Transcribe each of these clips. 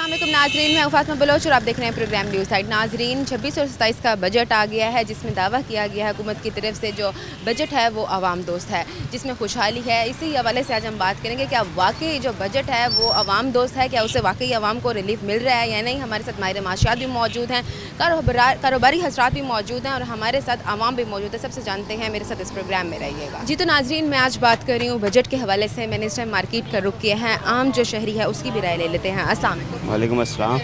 अस्सलाम वालेकुम नाजरीन, मैं फातिमा बलोच और आप देख रहे हैं प्रोग्राम न्यूज़ साइड। नाजरीन 26 और 27 का बजट आ गया है, जिसमें दावा किया गया है हुकूमत की तरफ से जो बजट है वो आवाम दोस्त है, जिसमें खुशहाली है। इसी हवाले से आज हम बात करेंगे क्या वाकई जो बजट है वो आवाम दोस्त है, क्या उससे वाकई आवाम को रिलीफ मिल रहा है या नहीं। हमारे साथ माहिर माशियात भी मौजूद हैं, कारोबारी हजरात भी मौजूद हैं और हमारे साथ आवाम भी मौजूद है। सबसे जानते हैं, मेरे साथ इस प्रोग्राम में रहिएगा। जी तो नाजरीन, मैं आज बात कर रही हूँ बजट के हवाले से। मैंने इस टाइम मार्केट का रुख किया है, आम जो शहरी है उसकी भी राय ले लेते हैं। अस्सलाम वालेकुम। वालेकुम अस्सलाम।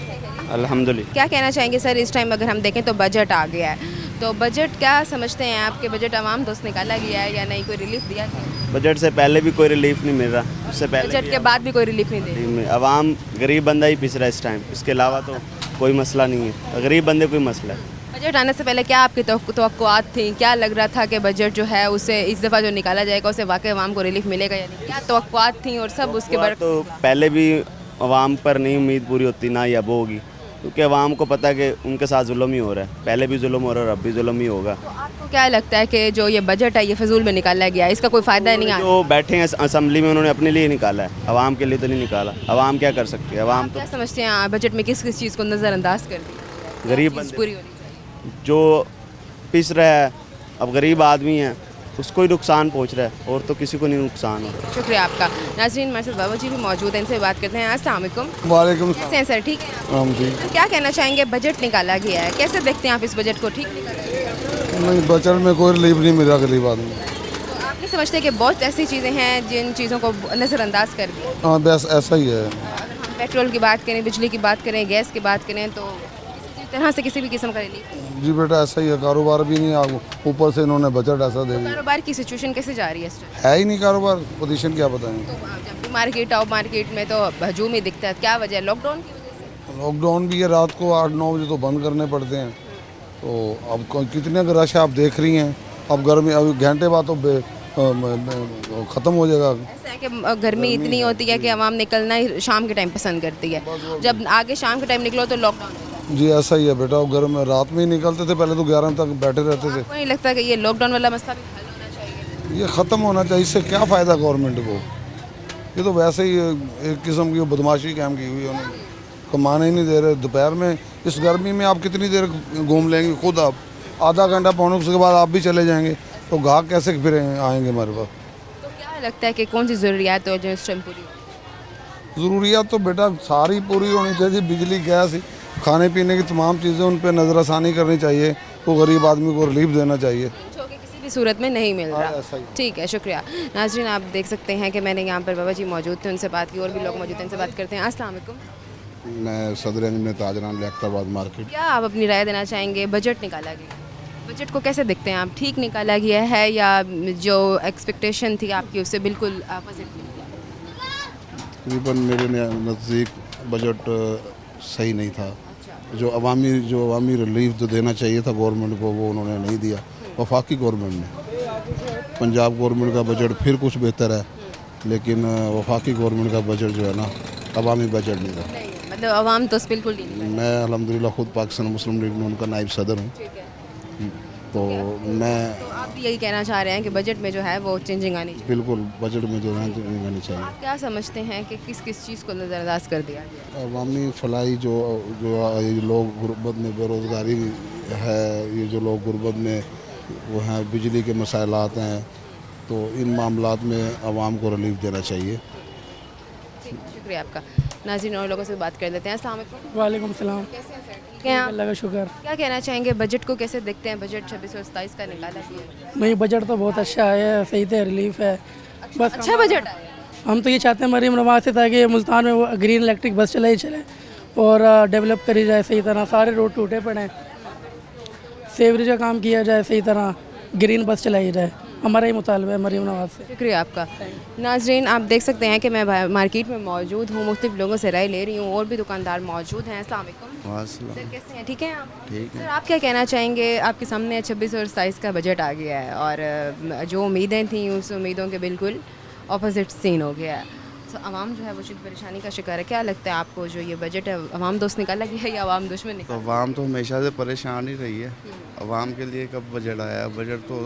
अल्हम्दुलिल्लाह। क्या कहना चाहेंगे सर, इस टाइम अगर हम देखें तो बजट आ गया है, तो बजट क्या समझते हैं आपके, बजट आवाम दोस्त निकाला गया है या नहीं, कोई रिलीफ दिया गया? बजट से पहले भी कोई रिलीफ नहीं मिल रहा, उससे पहले बजट के बाद भी कोई रिलीफ नहीं दे रही। आवाम गरीब बंदा ही पिस रहा है इस टाइम, इसके अलावा तो कोई मसला नहीं है। गरीब बंदे कोई मसला है। बजट आने से पहले क्या आपकी तवक्कुआत थी? क्या लग रहा था कि बजट जो है उसे इस दफ़ा जो निकाला जाएगा उसे वाकई आवाम को रिलीफ मिलेगा या नहीं? क्या तवक्कुआत थी और सब उसके बाद? तो पहले भी आवाम पर नहीं उम्मीद पूरी होती, ना ही अब होगी, क्योंकि आवाम को पता है कि उनके साथ जुल्म ही हो रहा है। पहले भी जुल्म हो रहा है और अब भी जुल्म ही होगा। तो आपको क्या लगता है कि जो ये बजट है ये फजूल में निकाला गया है, इसका कोई फ़ायदा नहीं आ रहा? जो बैठे हैं असम्बली में उन्होंने अपने लिए निकाला है, आवाम के लिए तो नहीं निकाला। आवाम क्या कर सकती है? आवाम तो क्या समझते हैं बजट में किस किस चीज़ को नज़रअंदाज कर दिया? गरीब चीज़ बंदे पूरी होनी चाहिए। जो पिस रहा है, अब गरीब आदमी है उसको ही नुकसान पहुंच रहा है और तो किसी को नहीं नुकसान हो रहा है। शुक्रिया आपका। नाज़रीन, हमारे साथ बाबा जी भी मौजूद हैं, इनसे बात करते हैं। अस्सलाम वालेकुम। वालेकुम कैसे हैं सर, ठीक है? जी। तो क्या कहना चाहेंगे, बजट निकाला गया है, कैसे देखते हैं आप इस बजट को? ठीक निकाला गया है? नहीं, बजट में कोई रिलीफ नहीं मिल रहा गरीब आदमी। तो आप नहीं समझते कि बहुत ऐसी चीज़ें हैं जिन चीज़ों को नज़रअंदाज कर दिया? हाँ, बस ऐसा ही है। अगर हम पेट्रोल की बात करें, बिजली की बात करें, गैस की बात करें, तो किसी तरह से किसी भी किस्म का रिलीफ नहीं। जी बेटा, ऐसा ही है। कारोबार भी नहीं आगे, ऊपर से इन्होंने बजट ऐसा दे दिया। कारोबार की सिचुएशन कैसे जा रही है इस टाइम? है ही नहीं कारोबार, पोजीशन क्या बताएं। तो आप जब भी मार्केट आओ, मार्केट में तो हजूम ही दिखता है। क्या वजह है? लॉकडाउन की वजह से? लॉकडाउन भी है, रात को 8-9 बजे तो बंद करने पड़ते हैं। तो अब कितने का रश है आप देख रही हैं। अब गर्मी, अभी घंटे बाद तो ख़त्म हो जाएगा। ऐसा है कि गर्मी इतनी होती है कि आवाम निकलना ही शाम के टाइम पसंद करती है, जब आगे शाम के टाइम निकलो तो लॉकडाउन। जी ऐसा ही है बेटा, घर में रात में ही निकलते थे, पहले तो 11 तक बैठे रहते थे। आपको नहीं लगता कि ये लॉकडाउन वाला मसला भी हल होना चाहिए? ये ख़त्म होना चाहिए। इससे क्या फ़ायदा गवर्नमेंट को? ये तो वैसे ही एक किस्म की बदमाशी काम की हुई है उन्होंने, कमाने ही नहीं दे रहे। दोपहर में इस गर्मी में आप कितनी देर घूम लेंगे? खुद आप आधा घंटा पौने उसके बाद आप भी चले जाएंगे, तो गाहक कैसे फिर आएंगे हमारे पास? तो क्या लगता है कि कौन सी ज़रूरियात है जो इस टाइम पूरी हो? ज़रूरियात तो बेटा सारी पूरी होनी चाहिए। बिजली, गैस, खाने पीने की तमाम चीज़ें, उन पर नज़रसानी करनी चाहिए। तो गरीब आदमी को रिलीफ देना चाहिए, जो कि किसी भी सूरत में नहीं मिल रहा। ऐसा ही। ठीक है, शुक्रिया। नाज़रीन, आप देख सकते हैं कि मैंने यहाँ पर बाबा जी मौजूद थे, उनसे बात की, और भी लोग मौजूद हैं, उनसे बात करते हैं। अस्सलाम वालेकुम। मैं सदर में ताजरान लियाकताबाद मार्केट। क्या आप अपनी राय देना चाहेंगे? बजट निकाला गया, बजट को कैसे देखते हैं आप? ठीक निकाला गया है या जो एक्सपेक्टेशन थी आपकी उससे बिल्कुल अपोजिट निकला? तकरीबन मेरे नज़दीक बजट सही नहीं था। जो अवामी रिलीफ जो देना चाहिए था गवर्नमेंट को, वो उन्होंने नहीं दिया। वफाकी गवर्नमेंट ने, पंजाब गवर्नमेंट का बजट फिर कुछ बेहतर है, लेकिन वफाकी गवर्नमेंट का बजट जो है ना, अवामी बजट नहीं था। नहीं, मतलब आवाम तो बिल्कुल नहीं। मैं अल्हम्दुलिल्लाह खुद पाकिस्तान मुस्लिम लीग में उनका नायब सदर हूँ। ठीक है, तो मैं तो आप भी यही कहना चाह रहे हैं कि बजट में जो है वो चेंजिंग आनी चाहिए? बिल्कुल बजट में जो है आनी चाहिए। आप क्या समझते हैं कि किस किस चीज़ को नज़रअंदाज कर दिया गया? अवामी फलाई जो ये लोग गुर्बत में, बेरोज़गारी है, ये जो लोग गुर्बत में वो हैं, बिजली के मसाइलात हैं, तो इन मामलात में अवाम को रिलीफ देना चाहिए। ठीक, शुक्रिया आपका। नाज़रीन, और लोगों से बात कर लेते हैं। अस्सलाम वालेकुम। वालेकुम सलाम। कैसे हैं सर, ठीक हैं आप? अल्लाह का शुक्र। क्या कहना चाहेंगे, बजट को कैसे देखते हैं? बजट 26 और 27 का निकाला गया है। नहीं, बजट तो बहुत अच्छा है, सही थे, रिलीफ है। बस अच्छा बजट आया है। हम तो ये चाहते हैं मरीम नवाज से, ताकि मुल्तान में वो ग्रीन इलेक्ट्रिक बस चलाई चले और डेवलप करी जाए सही तरह। सारे रोड टूटे पड़े हैं, सेवरेज का काम किया जाए सही तरह, ग्रीन बस चलाई जाए। हमारा ही मुतालबा है मरीम नवाज से। शुक्रिया आपका। नाजरीन, आप देख सकते हैं कि मैं मार्केट में मौजूद हूँ, मुख्तलिफ लोगों से राय ले रही हूँ, और भी दुकानदार मौजूद हैं। अस्सलाम वालेकुम सर, कैसे हैं, ठीक हैं आप? ठीक सर, आप क्या कहना चाहेंगे? आपके सामने 26 और 27 का बजट आ गया है और जो उम्मीदें थी उस उम्मीदों के बिल्कुल अपोजिट सीन हो गया है। तो आवाम जो है वो परेशानी का शिकार है। क्या लगता है आपको, जो ये बजट है आवाम दोस्त निकाला गया है या आवाम दुश्मन तो निकाला? अवाम तो हमेशा से परेशान ही रही है। अवाम के लिए कब बजट आया? बजट तो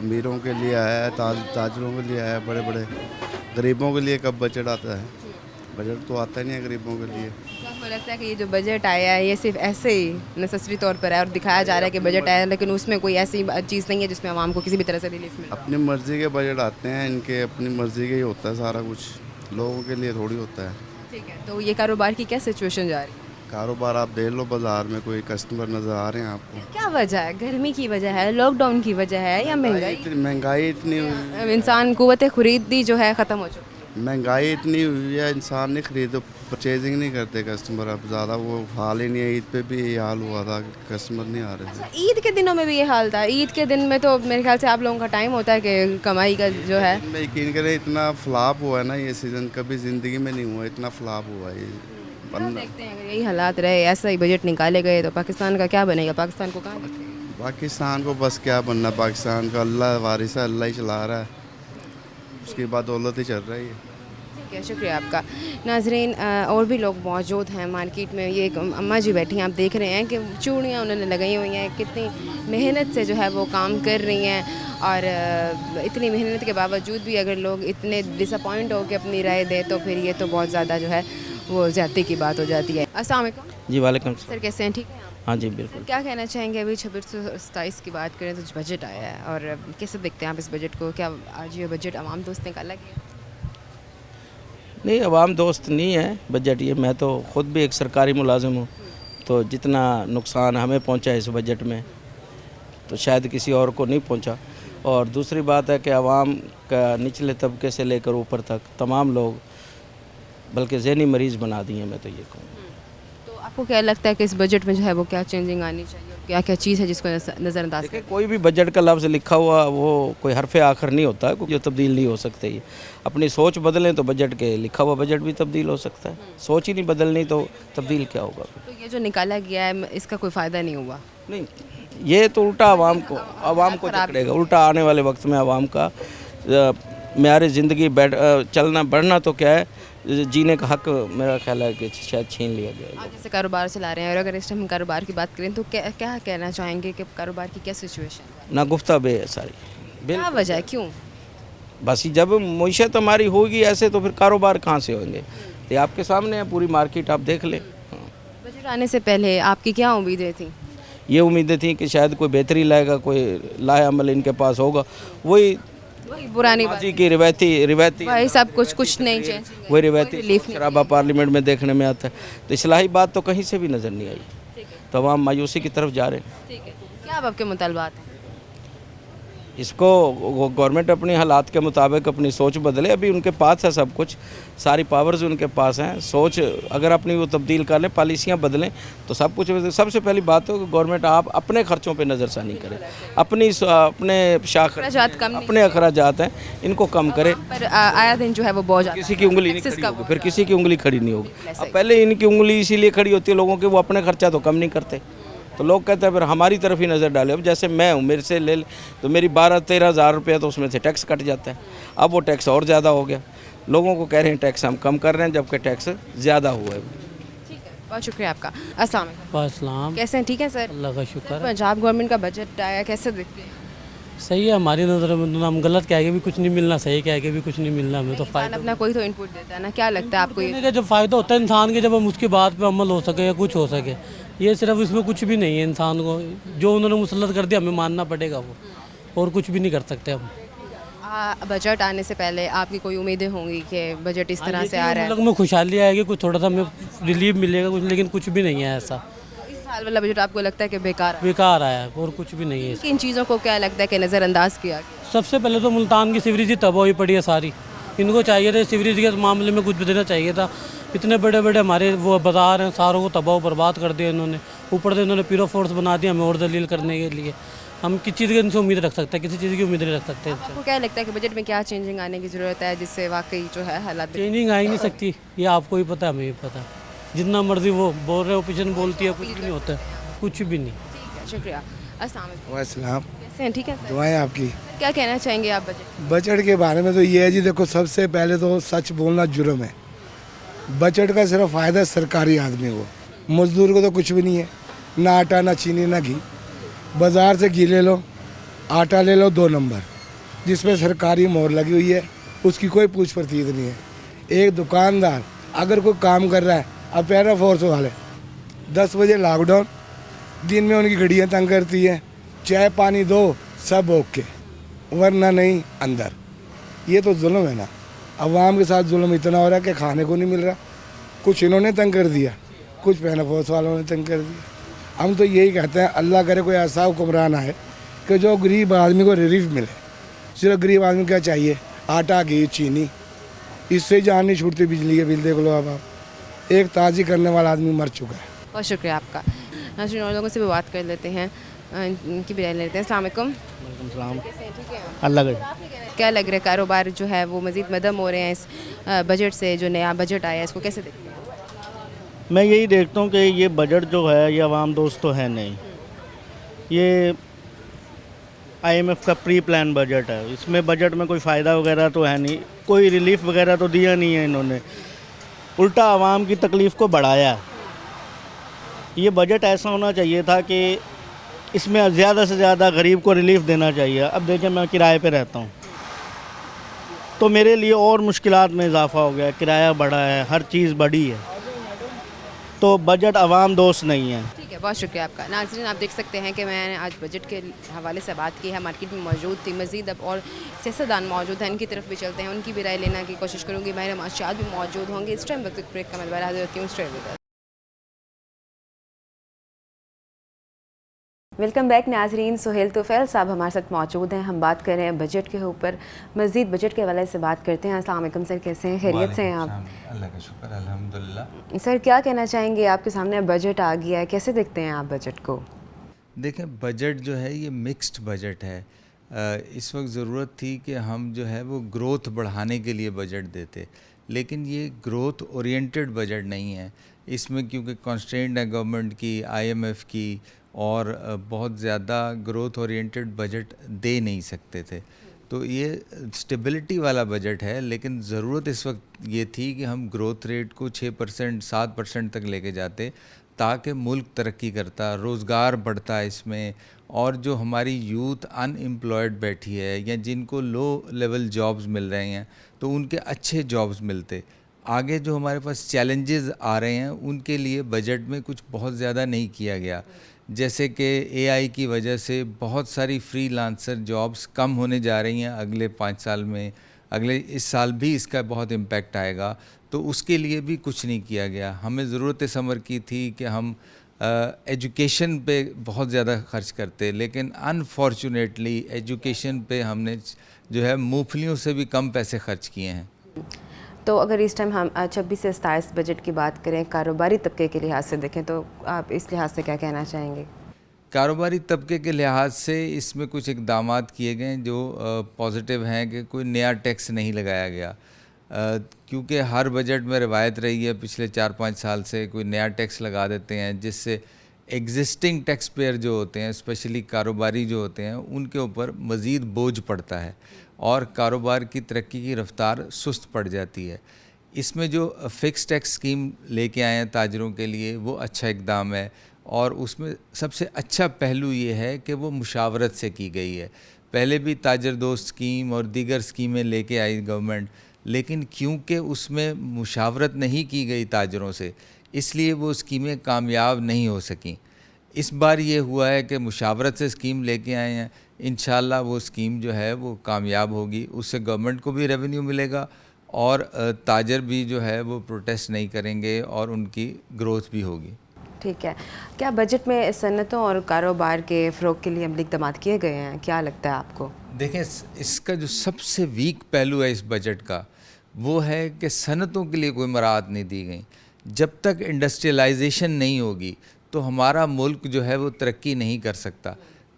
अमीरों के लिए आया है, ताजरों के लिए आया है, बड़े बड़े। गरीबों के लिए कब बजट आता है? बजट तो आता ही नहीं है गरीबों के लिए। आपको लगता है कि ये जो बजट आया है ये सिर्फ ऐसे ही नेसेसरी तौर पर है और दिखाया जा रहा है कि बजट आया है, लेकिन उसमें कोई ऐसी चीज़ नहीं है जिसमें आवाम को किसी भी तरह से रिलीफ मिले? अपनी मर्ज़ी के बजट आते हैं, इनके अपनी मर्ज़ी के ही होता है सारा कुछ, लोगों के लिए थोड़ी होता है। ठीक है, तो ये कारोबार की क्या सिचुएशन जा रही है? कारोबार आप देख लो, बाज़ार में कोई कस्टमर नज़र आ रहे हैं आपको? क्या वजह है? गर्मी की वजह है, लॉकडाउन की वजह है, या महंगाई इतनी हुई, इंसान कुव्वत खरीदी जो है ख़त्म हो चुकी है? महंगाई इतनी हुई है, इंसान नहीं खरीदो, परचेजिंग नहीं करते कस्टमर, अब ज़्यादा वो हाल ही नहीं है। ईद पे भी ये हाल हुआ था, कस्टमर नहीं आ रहे थे। ईद के दिनों में भी ये हाल था? ईद के दिन में तो मेरे ख्याल से आप लोगों का टाइम होता है कि कमाई का जो है। मैं यकीन करें, इतना फ्लॉप हुआ है ना ये सीज़न, कभी ज़िंदगी में नहीं हुआ, इतना फ्लॉप हुआ है ये। देखते हैं अगर यही हालात रहे, ऐसा ही बजट निकाले गए तो पाकिस्तान का क्या बनेगा? पाकिस्तान को कहाँ देखते? पाकिस्तान को बस क्या बनना, पाकिस्तान का अल्लाह वारिस है, अल्लाह ही चला रहा है, उसके बाद दौलत ही चल रही है। ठीक है, शुक्रिया आपका। नाजरीन, और भी लोग मौजूद हैं मार्केट में। ये एक अम्मा जी बैठी हैं, आप देख रहे हैं कि चूड़ियाँ उन्होंने लगाई हुई हैं, कितनी मेहनत से जो है वो काम कर रही हैं, और इतनी मेहनत के बावजूद भी अगर लोग इतने डिसअपॉइंट हो के अपनी राय दें तो फिर ये तो बहुत ज़्यादा जो है वो ज़्यादती की बात हो जाती है। अस्सलाम वालेकुम। जी वालेकुम सर, कैसे हैं? ठीक है आप? हाँ जी सर, बिल्कुल। क्या कहना चाहेंगे? अभी 2627 की बात करें तो बजट आया है, और कैसे देखते हैं आप इस बजट को? क्या आज ये बजट आवाम दोस्त निकाला गया? नहीं, अवाम दोस्त नहीं है बजट ये। मैं तो ख़ुद भी एक सरकारी मुलाजिम हूँ, तो जितना नुकसान हमें पहुँचा इस बजट में तो शायद किसी और को नहीं पहुँचा। और दूसरी बात है कि अवाम का निचले तबके से लेकर ऊपर तक तमाम लोग बल्कि ज़हनी मरीज़ बना दिए, मैं तो ये कहूँ। तो आपको क्या लगता है कि इस बजट में जो है वो क्या चेंजिंग आनी चाहिए? क्या क्या चीज़ है जिसको नज़रअंदाज देखिए, कोई भी बजट का लफ्ज़ लिखा हुआ वो कोई हरफ आखिर नहीं होता है, क्योंकि तब्दील नहीं हो सकते। ये अपनी सोच बदलें तो बजट के लिखा हुआ बजट भी तब्दील हो सकता है। सोच ही नहीं बदलनी तो तब्दील क्या होगा? तो ये जो निकाला गया है इसका कोई फ़ायदा नहीं हुआ? नहीं, ये तो उल्टा आवाम को जकड़ेगा। उल्टा आने वाले वक्त में आवाम का मेयार ज़िंदगी चलना बढ़ना तो क्या है, जीने का हक मेरा ख्याल है कि शायद छीन लिया गया है। आप जैसे कारोबार चला रहे हैं, और अगर इस टाइम कारोबार की बात करें तो क्या क्या कहना चाहेंगे कि कारोबार की क्या सिचुएशन है? ना गुफ्ता बे है सारी। क्या वजह है, क्यों? बस जब मईशत हमारी होगी ऐसे तो फिर कारोबार कहाँ से होंगे? ये आपके सामने है, पूरी मार्केट आप देख लें। बजट आने से पहले आपकी क्या उम्मीदें थी? ये उम्मीदें थी कि शायद कोई बेहतरी लाएगा, कोई लाए अमल इनके पास होगा। वही पुरानी बात, जी की रिवायती वही सब कुछ नहीं चेंज, वही रिवायती शराबा पार्लियामेंट में देखने में आता है। तो इस्लाही बात तो कहीं से भी नज़र नहीं आई, तो आवाम मायूसी की तरफ जा रहे हैं। ठीक है, क्या अब आपके मुतालबात हैं? इसको गवर्नमेंट अपनी हालात के मुताबिक अपनी सोच बदले। अभी उनके पास है सब कुछ, सारी पावर्स उनके पास हैं। सोच अगर अपनी वो तब्दील कर लें, पॉलिसियाँ बदलें तो सब कुछ। सबसे पहली बात तो गवर्नमेंट आप अपने खर्चों पे नज़रसानी करे, अपने अपने अखराजात हैं इनको कम करे। पर आया दिन जो है वो बहुत ज़्यादा किसी की उंगली नहीं खड़ी होगी, फिर किसी की उंगली खड़ी नहीं होगी। अब पहले इनकी उंगली इसीलिए खड़ी होती है लोगों की, वो अपने खर्चा तो कम नहीं करते, तो लोग कहते हैं फिर हमारी तरफ ही नज़र डाले। अब जैसे मैं हूँ, मेरे से ले तो मेरी 12-13 हज़ार रुपया तो उसमें से टैक्स कट जाता है। अब वो टैक्स और ज़्यादा हो गया, लोगों को कह रहे हैं टैक्स हम कम कर रहे हैं, जबकि टैक्स ज़्यादा हुआ है। ठीक है, बहुत शुक्रिया आपका। अस्सलाम वालेकुम। वालेकुम, कैसे हैं? ठीक है सर। अल्लाह का शुक्र है। पंजाब गवर्नमेंट का बजट आया, कैसे देखते हैं? सही है, हमारी नज़र में हम गलत कह के भी कुछ नहीं मिलना, सही कह के भी कुछ नहीं मिलना। हमें तो इंसान अपना कोई तो इनपुट देता है ना, क्या लगता है आपको ये? देने का जब फ़ायदा होता है इंसान के, जब हम उसकी बात पे अमल हो सके या कुछ हो सके, ये सिर्फ इसमें कुछ भी नहीं है। इंसान को जो उन्होंने मुसल्लत कर दिया हमें मानना पड़ेगा वो, और कुछ भी नहीं कर सकते हम। बजट आने से पहले आपकी कोई उम्मीदें होंगी कि बजट इस तरह से आ रहा है? मुल्क में खुशहाली आएगी, कुछ थोड़ा सा हमें रिलीफ मिलेगा कुछ, लेकिन कुछ भी नहीं है ऐसा। इस साल वाला बजट आपको लगता है कि बेकार है? बेकार आया है और कुछ भी नहीं है। किन चीज़ों को क्या लगता है कि नज़रअंदाज किया गया? सबसे पहले तो मुल्तान की सीवरेज ही तबाह हुई पड़ी है सारी। इनको चाहिए था सीवरेज के मामले में कुछ भी देना चाहिए था। इतने बड़े बड़े हमारे वो बाज़ार हैं, सारों को तबाह बर्बाद कर दिया इन्होंने। ऊपर से इन्होंने पीरो फोर्स बना दिया हमें और दलील करने के लिए। हम किस चीज़ की इनसे उम्मीद रख सकते हैं? किसी चीज़ की उम्मीद नहीं रख सकते इनसे। आपको क्या लगता है कि बजट में क्या चेंजिंग आने की ज़रूरत है जिससे वाकई जो है हालात चेंजिंग आ ही नहीं सकती, ये आपको ही पता है, हमें भी पता है। जितना मर्जी वो बोल रहे, ओपोजिशन बोलती है, कुछ भी नहीं होता, कुछ भी नहीं। ठीक है, शुक्रिया। अस्सलाम वालेकुम। वालेकुम, कैसे हैं? ठीक है सर। दुआएं आपकी। क्या कहना चाहेंगे आप बजट के बारे में तो ये है जी, देखो सबसे पहले तो सच बोलना जुर्म है। बजट का सिर्फ फ़ायदा सरकारी आदमी को, मजदूर को तो कुछ भी नहीं है। ना आटा, ना चीनी, ना घी। बाज़ार से घी ले लो, आटा ले लो 2 नंबर, जिसमें सरकारी मोहर लगी हुई है, उसकी कोई पूछ परतीत नहीं है। एक दुकानदार अगर कोई काम कर रहा है, अब पैरा फोर्स वाले 10 बजे लॉकडाउन, दिन में उनकी घड़ियाँ तंग करती हैं, चाय पानी दो सब ओके, वरना नहीं अंदर। ये तो जुल्म है ना, अवाम के साथ जुल्म इतना हो रहा है कि खाने को नहीं मिल रहा। कुछ इन्होंने तंग कर दिया, कुछ पैरा फोर्स वालों ने तंग कर दिया। हम तो यही कहते हैं अल्लाह करे कोई ऐसा हुक्मरान आए कि जो गरीब आदमी को रिलीफ मिले। सिर्फ गरीब आदमी क्या चाहिए, आटा घी चीनी, इससे जान नहीं छूटती। बिजली के बिल देख लो अब आप, एक ताज़ी करने वाला आदमी मर चुका है। बहुत शुक्रिया आपका। नाज़रीन और लोगों से भी बात कर लेते हैं, इनकी भी राय लेते हैं। अस्सलाम वालेकुम। कैसे हैं, ठीक है? अल्लाह का क्या लग रहा है, कारोबार जो है वो मज़ीद मदम हो रहे हैं इस बजट से? जो नया बजट आया है इसको कैसे देखते हैं? मैं यही देखता हूँ कि ये बजट जो है ये आवाम दोस्त तो है नहीं। ये IMF का प्री प्लान बजट है। इसमें बजट में कोई फ़ायदा वगैरह तो है नहीं, कोई रिलीफ वगैरह तो दिया नहीं है इन्होंने, उल्टा आवाम की तकलीफ़ को बढ़ाया है। ये बजट ऐसा होना चाहिए था कि इसमें ज़्यादा से ज़्यादा गरीब को रिलीफ देना चाहिए। अब देखें, मैं किराए पे रहता हूँ तो मेरे लिए और मुश्किलात में इजाफा हो गया, किराया बढ़ा है, हर चीज़ बढ़ी है, तो बजट आवाम दोस्त नहीं है। ठीक है, बहुत शुक्रिया आपका। नाज़रीन आप देख सकते हैं कि मैंने आज बजट के हवाले से बात की है, मार्केट में मौजूद थी। मज़ीद अब और सियासतदान मौजूद हैं, इनकी तरफ भी चलते हैं, उनकी भी राय लेने की कोशिश करूँगी। माहिर माशियात भी मौजूद होंगे। इस टाइम वक्त ब्रेक का मैं दोबारा हाजिर होती हूँ। Stay with us. Welcome back नाजरीन। सुहेल तुफैल साहब हमारे साथ मौजूद हैं। हम बात कर रहे हैं बजट के ऊपर, मज़ीद बजट के हवाले से बात करते हैं। अस्सलाम वालेकुम सर, कैसे हैं? खैरियत से हैं आप? अल्लाह का शुक्र, अल्हम्दुलिल्लाह। सर क्या कहना चाहेंगे, आपके सामने बजट आ गया है, कैसे देखते हैं आप बजट को? देखें, बजट जो है ये मिक्स्ड बजट है। इस वक्त ज़रूरत थी कि हम जो है वो ग्रोथ बढ़ाने के लिए बजट देते, लेकिन ये ग्रोथ ओरिएंटेड बजट नहीं है। इसमें क्योंकि कॉन्स्ट्रेंट है गवर्नमेंट की, IMF की, और बहुत ज़्यादा ग्रोथ ओरिएंटेड बजट दे नहीं सकते थे। तो ये स्टेबिलिटी वाला बजट है, लेकिन ज़रूरत इस वक्त ये थी कि हम ग्रोथ रेट को 6% 7% तक लेके जाते, ताकि मुल्क तरक्की करता, रोज़गार बढ़ता इसमें, और जो हमारी यूथ अनएम्प्लॉयड बैठी है या जिनको लो लेवल जॉब्स मिल रहे हैं तो उनके अच्छे जॉब्स मिलते। आगे जो हमारे पास चैलेंजेस आ रहे हैं उनके लिए बजट में कुछ बहुत ज़्यादा नहीं किया गया, जैसे कि AI की वजह से बहुत सारी फ्रीलांसर जॉब्स कम होने जा रही हैं अगले 5 साल में, अगले इस साल भी इसका बहुत इम्पैक्ट आएगा, तो उसके लिए भी कुछ नहीं किया गया। हमें ज़रूरत इस अमर की थी कि हम एजुकेशन पे बहुत ज़्यादा खर्च करते, लेकिन अनफॉर्चुनेटली एजुकेशन पे हमने जो है मूंगफलियों से भी कम पैसे खर्च किए हैं। तो अगर इस टाइम हम 26 से 27 बजट की बात करें, कारोबारी तबके के लिहाज से देखें, तो आप इस लिहाज से क्या कहना चाहेंगे? कारोबारी तबके के लिहाज से इसमें कुछ इक़दामात किए गए जो पॉजिटिव हैं, कि कोई नया टैक्स नहीं लगाया गया, क्योंकि हर बजट में रवायत रही है पिछले 4-5 साल से, कोई नया टैक्स लगा देते हैं जिससे एग्जिस्टिंग टैक्स पेयर जो होते हैं, स्पेशली कारोबारी जो होते हैं, उनके ऊपर मज़ीद बोझ पड़ता है और कारोबार की तरक्की की रफ्तार सुस्त पड़ जाती है। इसमें जो फ़िक्स टैक्स स्कीम लेके आए हैं ताजरों के लिए, वो अच्छा इक़दाम है, और उसमें सबसे अच्छा पहलू ये है कि वो मुशावरत से की गई है। पहले भी ताजर दोस्त स्कीम और दीगर स्कीमें लेके आई गवर्नमेंट, लेकिन क्योंकि उसमें मुशावरत नहीं की गई ताजरों से, इसलिए वो स्कीमें कामयाब नहीं हो सकें। इस बार ये हुआ है कि मुशावरत से स्कीम लेके आए हैं, इंशाल्लाह वो स्कीम जो है वो कामयाब होगी, उससे गवर्नमेंट को भी रेवेन्यू मिलेगा और ताजर भी जो है वो प्रोटेस्ट नहीं करेंगे और उनकी ग्रोथ भी होगी। ठीक है, क्या बजट में सन्नतों और कारोबार के फ़रोग़ के लिए अमली इक़दामात किए गए हैं? क्या लगता है आपको? देखें, इसका जो सबसे वीक पहलू है इस बजट का, वो है कि सनतों के लिए कोई मराहत नहीं दी गई। जब तक इंडस्ट्रियलाइजेशन नहीं होगी तो हमारा मुल्क जो है वो तरक्की नहीं कर सकता।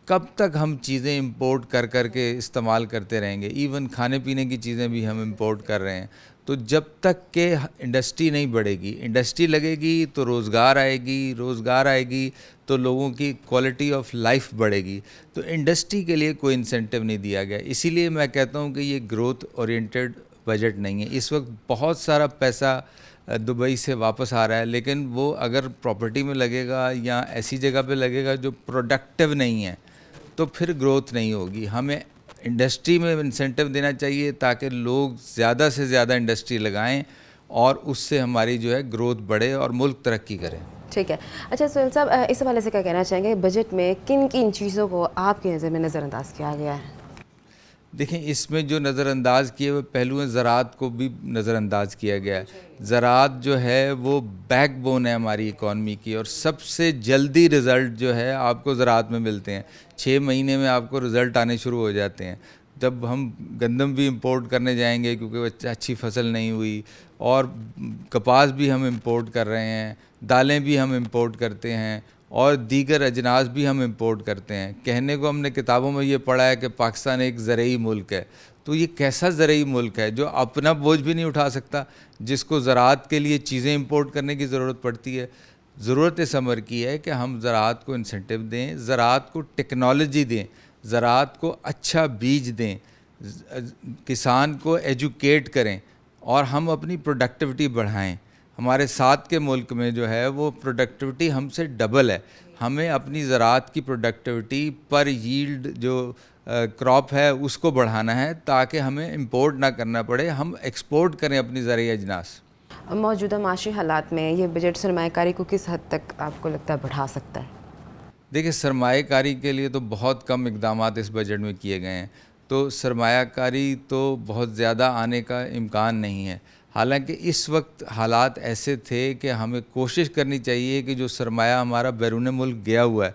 कब तक हम चीज़ें इंपोर्ट कर कर के इस्तेमाल करते रहेंगे? इवन खाने पीने की चीज़ें भी हम इंपोर्ट कर रहे हैं। तो जब तक के इंडस्ट्री नहीं बढ़ेगी, इंडस्ट्री लगेगी तो रोज़गार आएगी, रोज़गार आएगी तो लोगों की क्वालिटी ऑफ लाइफ बढ़ेगी। तो इंडस्ट्री के लिए कोई इंसेंटिव नहीं दिया गया। इसीलिए मैं कहता हूँ कि ये ग्रोथ ओरिएंटेड बजट नहीं है। इस वक्त बहुत सारा पैसा दुबई से वापस आ रहा है, लेकिन वो अगर प्रॉपर्टी में लगेगा या ऐसी जगह पे लगेगा जो प्रोडक्टिव नहीं है, तो फिर ग्रोथ नहीं होगी। हमें इंडस्ट्री में इंसेंटिव देना चाहिए ताकि लोग ज़्यादा से ज़्यादा इंडस्ट्री लगाएं اور اس سے ہماری جو ہے گروتھ بڑھے اور ملک ترقی کرے. ٹھیک ہے. اچھا سہیل صاحب, اس حوالے سے کیا کہنا چاہیں گے, بجٹ میں کن کن چیزوں کو آپ کی نظر میں نظر انداز کیا گیا ہے؟ دیکھیں, اس میں جو نظر انداز کیے ہوئے پہلو ہیں, زراعت کو بھی نظر انداز کیا گیا ہے. زراعت جو ہے وہ بیک بون ہے ہماری اکانومی کی, اور سب سے جلدی رزلٹ جو ہے آپ کو زراعت میں ملتے ہیں. 6 مہینے میں آپ کو رزلٹ آنے شروع ہو جاتے ہیں. جب ہم گندم بھی امپورٹ کرنے جائیں گے کیونکہ اچھی فصل نہیں ہوئی, اور کپاس بھی ہم امپورٹ کر رہے ہیں, دالیں بھی ہم امپورٹ کرتے ہیں, اور دیگر اجناس بھی ہم امپورٹ کرتے ہیں. کہنے کو ہم نے کتابوں میں یہ پڑھا ہے کہ پاکستان ایک زرعی ملک ہے. تو یہ کیسا زرعی ملک ہے جو اپنا بوجھ بھی نہیں اٹھا سکتا, جس کو زراعت کے لیے چیزیں امپورٹ کرنے کی ضرورت پڑتی ہے؟ ضرورت اس امر کی ہے کہ ہم زراعت کو انسینٹیو دیں, زراعت کو ٹیکنالوجی دیں, زراعت کو اچھا بیج دیں, کسان کو ایجوکیٹ کریں, اور ہم اپنی پروڈکٹیوٹی بڑھائیں. ہمارے ساتھ کے ملک میں جو ہے وہ پروڈکٹیوٹی ہم سے ڈبل ہے. ہمیں اپنی زراعت کی پروڈکٹیوٹی پر ییلڈ جو کراپ ہے اس کو بڑھانا ہے تاکہ ہمیں امپورٹ نہ کرنا پڑے, ہم ایکسپورٹ کریں اپنی زرعی اجناس. موجودہ معاشی حالات میں یہ بجٹ سرمایہ کاری کو کس حد تک آپ کو لگتا ہے بڑھا سکتا ہے؟ دیکھیں, سرمایہ کاری کے لیے تو بہت کم اقدامات اس بجٹ میں کیے گئے ہیں, تو سرمایہ کاری تو بہت زیادہ آنے کا امکان نہیں ہے. حالانکہ اس وقت حالات ایسے تھے کہ ہمیں کوشش کرنی چاہیے کہ جو سرمایہ ہمارا بیرون ملک گیا ہوا ہے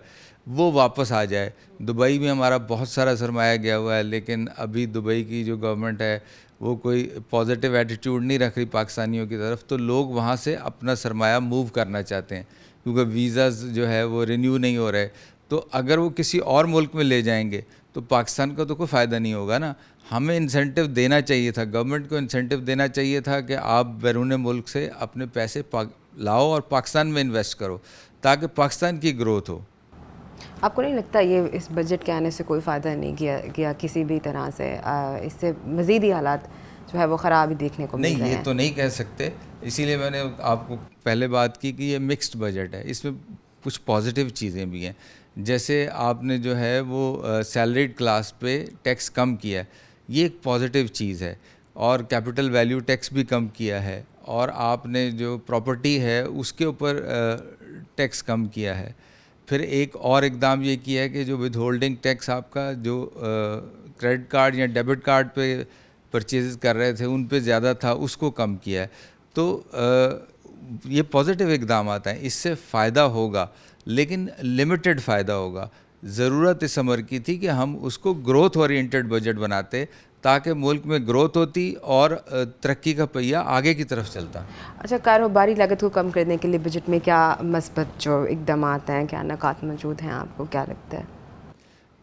وہ واپس آ جائے. دبئی میں ہمارا بہت سارا سرمایہ گیا ہوا ہے, لیکن ابھی دبئی کی جو گورنمنٹ ہے وہ کوئی پازیٹیو ایٹیٹیوڈ نہیں رکھ رہی پاکستانیوں کی طرف, تو لوگ وہاں سے اپنا سرمایہ موو کرنا چاہتے ہیں کیونکہ ویزاز جو ہے وہ رینیو نہیں ہو رہے. تو اگر وہ کسی اور ملک میں لے جائیں گے تو پاکستان کا تو کوئی فائدہ نہیں ہوگا نا. ہمیں انسینٹیو دینا چاہیے تھا, گورنمنٹ کو انسینٹیو دینا چاہیے تھا کہ آپ بیرون ملک سے اپنے پیسے لاؤ اور پاکستان میں انویسٹ کرو تاکہ پاکستان کی گروتھ ہو. آپ کو نہیں لگتا یہ اس بجٹ کے آنے سے کوئی فائدہ نہیں کیا کسی بھی طرح سے, اس سے مزید ہی حالات جو ہے وہ خراب ہی دیکھنے کو مل رہے ہیں؟ نہیں, یہ تو نہیں کہہ سکتے. اسی لیے میں نے آپ کو پہلے بات کی کہ یہ مکسڈ بجٹ ہے, اس میں کچھ پازیٹیو چیزیں بھی ہیں. جیسے آپ نے جو ہے وہ سیلریڈ کلاس پہ ٹیکس کم کیا ہے, یہ ایک پازیٹیو چیز ہے, اور کیپٹل ویلیو ٹیکس بھی کم کیا ہے, اور آپ نے جو پراپرٹی ہے اس کے اوپر ٹیکس کم کیا ہے. پھر ایک اور اقدام یہ کیا ہے کہ جو ود ہولڈنگ ٹیکس آپ کا جو کریڈٹ کارڈ یا ڈیبٹ کارڈ پہ پرچیز کر رہے تھے ان پہ زیادہ تھا, اس کو کم کیا ہے. تو یہ پازیٹیو اقدامات ہیں, اس سے فائدہ ہوگا لیکن لمیٹڈ فائدہ ہوگا. ضرورت اس امر کی تھی کہ ہم اس کو گروتھ اورینٹڈ بجٹ بناتے تاکہ ملک میں گروتھ ہوتی اور ترقی کا پہیہ آگے کی طرف چلتا. اچھا, کاروباری لاگت کو کم کرنے کے لیے بجٹ میں کیا مثبت جو اقدامات ہیں, کیا نکات موجود ہیں, آپ کو کیا لگتا ہے؟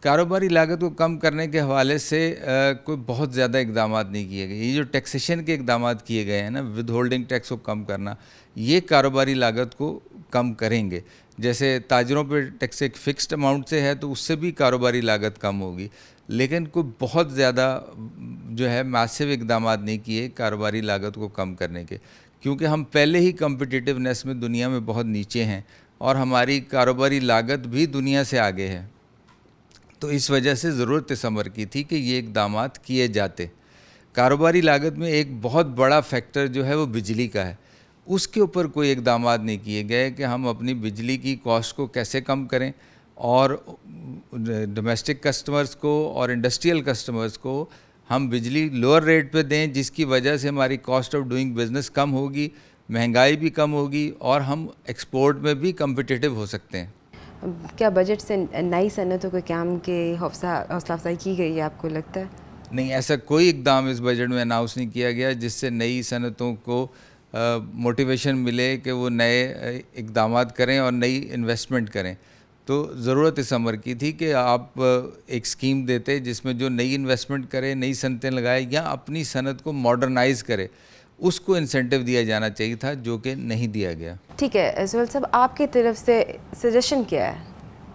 کاروباری لاگت کو کم کرنے کے حوالے سے کوئی بہت زیادہ اقدامات نہیں کیے گئے. یہ جو ٹیکسیشن کے اقدامات کیے گئے ہیں نا, ود ہولڈنگ ٹیکس کو کم کرنا, یہ کاروباری لاگت کو کم کریں گے. جیسے تاجروں پہ ٹیکس ایک فکسڈ اماؤنٹ سے ہے تو اس سے بھی کاروباری لاگت کم ہوگی, لیکن کوئی بہت زیادہ جو ہے میسو اقدامات نہیں کیے کاروباری لاگت کو کم کرنے کے, کیونکہ ہم پہلے ہی کمپٹیٹیونیس میں دنیا میں بہت نیچے ہیں اور ہماری کاروباری لاگت بھی دنیا سے آگے ہے. تو اس وجہ سے ضرورت اس امر کی تھی کہ یہ اقدامات کیے جاتے. کاروباری لاگت میں ایک بہت بڑا فیکٹر جو ہے وہ بجلی کا ہے, اس کے اوپر کوئی اقدامات نہیں کیے گئے کہ ہم اپنی بجلی کی کاسٹ کو کیسے کم کریں اور ڈومیسٹک کسٹمرز کو اور انڈسٹریل کسٹمرز کو ہم بجلی لوور ریٹ پہ دیں, جس کی وجہ سے ہماری کاسٹ آف ڈوئنگ بزنس کم ہوگی, مہنگائی بھی کم ہوگی اور ہم ایکسپورٹ میں بھی کمپٹیٹیو ہو سکتے ہیں. کیا بجٹ سے نئی صنعتوں کے قیام کی حوصلہ افزائی کی گئی ہے, آپ کو لگتا ہے؟ نہیں, ایسا کوئی اقدام اس بجٹ میں اناؤنس نہیں کیا گیا جس سے نئی صنعتوں کو موٹیویشن ملے کہ وہ نئے اقدامات کریں اور نئی انویسٹمنٹ کریں. تو ضرورت اس امر کی تھی کہ آپ ایک اسکیم دیتے جس میں جو نئی انویسٹمنٹ کرے, نئی صنعتیں لگائے یا اپنی صنعت کو ماڈرنائز کرے, اس کو انسینٹیو دیا جانا چاہیے تھا, جو کہ نہیں دیا گیا. ٹھیک ہے سہیل صاحب, آپ کی طرف سے سجیشن کیا ہے؟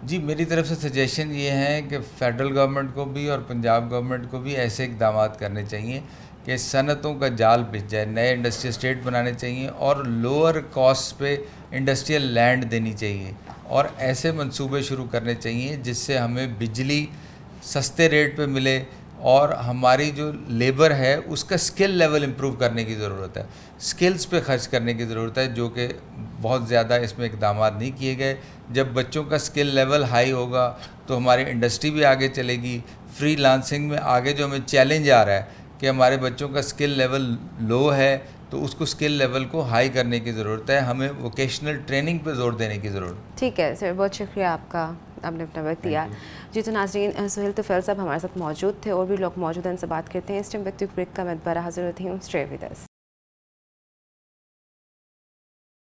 جی, میری طرف سے سجیشن یہ ہے کہ فیڈرل گورنمنٹ کو بھی اور پنجاب گورنمنٹ کو بھی ایسے اقدامات کرنے چاہیے کہ صنعتوں کا جال بچھ جائے, نئے انڈسٹری اسٹیٹ بنانے چاہیے اور لوور کاسٹ پہ انڈسٹریل لینڈ دینی چاہیے, اور ایسے منصوبے شروع کرنے چاہیے جس سے ہمیں بجلی سستے ریٹ پہ ملے اور ہماری جو لیبر ہے اس کا اسکل لیول امپروو کرنے کی ضرورت ہے، اسکلز پہ خرچ کرنے کی ضرورت ہے، جو کہ بہت زیادہ اس میں اقدامات نہیں کیے گئے. جب بچوں کا اسکل لیول ہائی ہوگا تو ہماری انڈسٹری بھی آگے چلے گی. فری لانسنگ میں آگے جو ہمیں چیلنج آ رہا ہے کہ ہمارے بچوں کا اسکل لیول لو ہے تو اس کو اسکل لیول کو ہائی کرنے کی ضرورت ہے. ہمیں ووکیشنل ٹریننگ پہ زور دینے کی ضرورت ہے. ٹھیک ہے سر، بہت شکریہ آپ کا، آپ نے اپنا وقت دیا. جی تو ناظرین، سہیل طفیل صاحب ہمارے ساتھ موجود تھے، اور بھی لوگ موجود ہیں، ان سے بات کرتے ہیں. اس ٹائم وقت بریک کا میں دوبارہ حاضر ہوتی ہوں. Stay with us.